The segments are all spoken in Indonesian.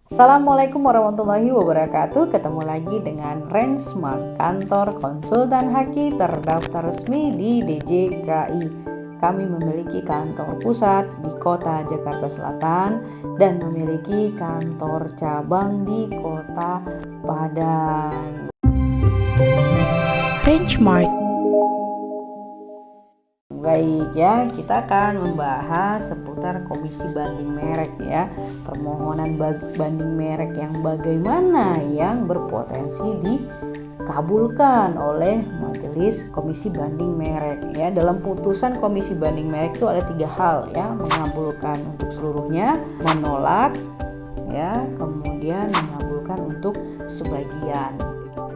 Assalamualaikum warahmatullahi wabarakatuh. Ketemu lagi dengan Rensmark, kantor konsultan haki terdaftar resmi di DJKI. Kami memiliki kantor pusat di kota Jakarta Selatan dan memiliki kantor cabang di kota Padang. Rensmark. Baik ya, kita akan membahas seputar komisi banding merek ya. Permohonan banding merek yang bagaimana yang berpotensi dikabulkan oleh majelis komisi banding merek ya. Dalam putusan komisi banding merek itu ada 3 hal ya: mengabulkan untuk seluruhnya, menolak ya, kemudian mengabulkan untuk sebagian.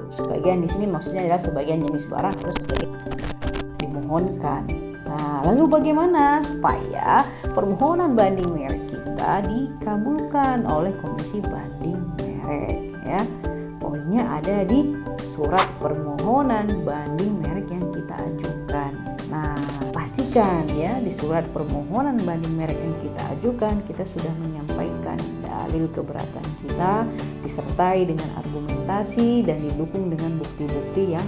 Sebagian di sini maksudnya adalah sebagian jenis barang harus dimohonkan. Nah, lalu bagaimana supaya permohonan banding merek kita dikabulkan oleh komisi banding merek ya? Poinnya ada di surat permohonan banding merek yang kita ajukan. Nah, pastikan ya di surat permohonan banding merek yang kita ajukan kita sudah menyampaikan dalil keberatan kita disertai dengan argumentasi dan didukung dengan bukti-bukti yang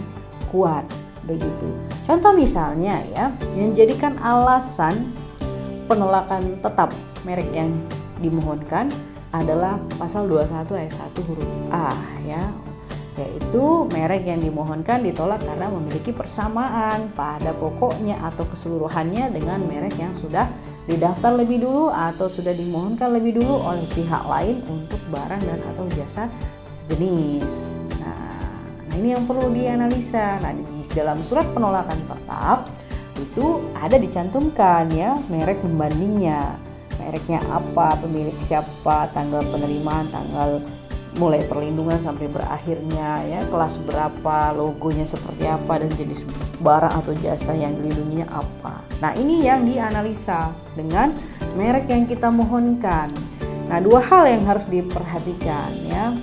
kuat. Begitu. Contoh misalnya ya, yang menjadikan alasan penolakan tetap merek yang dimohonkan adalah pasal 21 ayat 1 huruf A ya, yaitu merek yang dimohonkan ditolak karena memiliki persamaan pada pokoknya atau keseluruhannya dengan merek yang sudah didaftar lebih dulu atau sudah dimohonkan lebih dulu oleh pihak lain untuk barang dan atau jasa sejenis. Nah, ini yang perlu dianalisa. Nah, di dalam surat penolakan tetap itu ada dicantumkan ya merek pembandingnya. Mereknya apa, pemilik siapa, tanggal penerimaan, tanggal mulai perlindungan sampai berakhirnya ya, kelas berapa, logonya seperti apa, dan jenis barang atau jasa yang dilindunginya apa. Nah, ini yang dianalisa dengan merek yang kita mohonkan. Nah, 2 hal yang harus diperhatikan ya.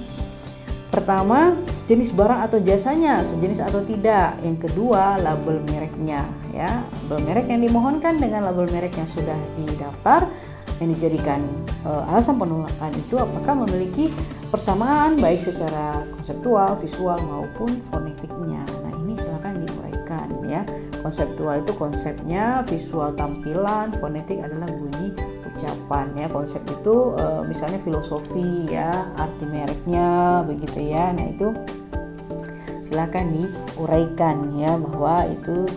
Pertama, jenis barang atau jasanya sejenis atau tidak. Yang kedua, label mereknya ya. Label merek yang dimohonkan dengan label merek yang sudah didaftar yang dijadikan alasan penolakan itu apakah memiliki persamaan baik secara konseptual, visual maupun fonetiknya. Nah, ini silakan diuraikan ya. Konseptual itu konsepnya, visual tampilan, fonetik adalah bunyi ucapan ya. Konsep itu misalnya filosofi ya, arti mereknya begitu ya. Nah, itu silakan diuraikan ya bahwa itu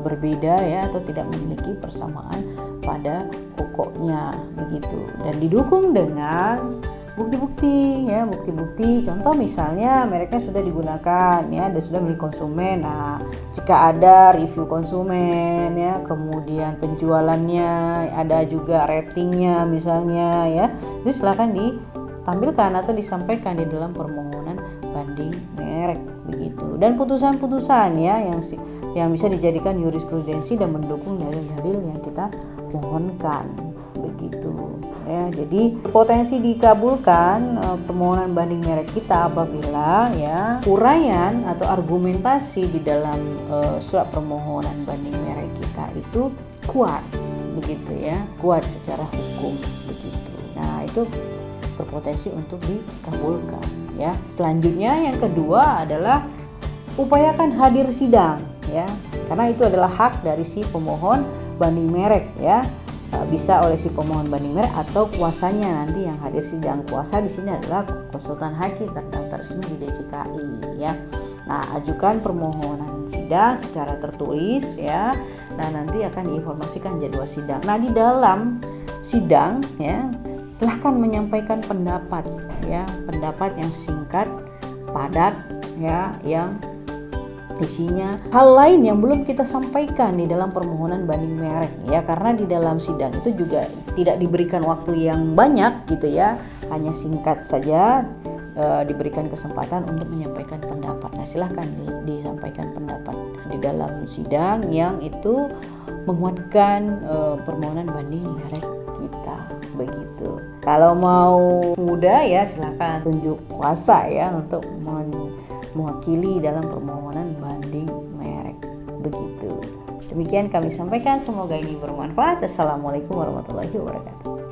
berbeda ya atau tidak memiliki persamaan pada pokoknya begitu, dan didukung dengan bukti-bukti ya, bukti-bukti. Contoh misalnya mereknya sudah digunakan ya dan sudah milik konsumen. Nah, jika ada review konsumen ya, kemudian penjualannya, ada juga ratingnya misalnya ya, itu silakan ditampilkan atau disampaikan di dalam permohonan banding merek begitu. Dan putusan-putusan ya yang bisa dijadikan jurisprudensi dan mendukung dalil-dalil yang kita mohonkan begitu ya. Jadi potensi dikabulkan permohonan banding merek kita apabila ya uraian atau argumentasi di dalam surat permohonan banding merek kita itu kuat begitu ya, kuat secara hukum begitu. Nah, itu berpotensi untuk dikabulkan ya. Selanjutnya yang kedua adalah upayakan hadir sidang ya, karena itu adalah hak dari si pemohon banding merek ya. Bisa oleh si pemohon banding merek atau kuasanya nanti yang hadir sidang. Kuasa di sini adalah konsultan haki terdaftar resmi di DJKI ya. Nah, ajukan permohonan sidang secara tertulis ya. Nah, nanti akan diinformasikan jadwal sidang. Nah, di dalam sidang ya, silahkan menyampaikan pendapat ya, pendapat yang singkat, padat ya, yang isinya hal lain yang belum kita sampaikan di dalam permohonan banding merek ya, karena di dalam sidang itu juga tidak diberikan waktu yang banyak gitu ya, hanya singkat saja diberikan kesempatan untuk menyampaikan pendapat. Nah, silahkan disampaikan pendapat di dalam sidang yang itu menguatkan permohonan banding merek kita begitu. Kalau mau mudah ya silahkan tunjuk kuasa ya untuk mewakili dalam permohonan banding merek begitu. Demikian kami sampaikan, semoga ini bermanfaat. Assalamualaikum warahmatullahi wabarakatuh.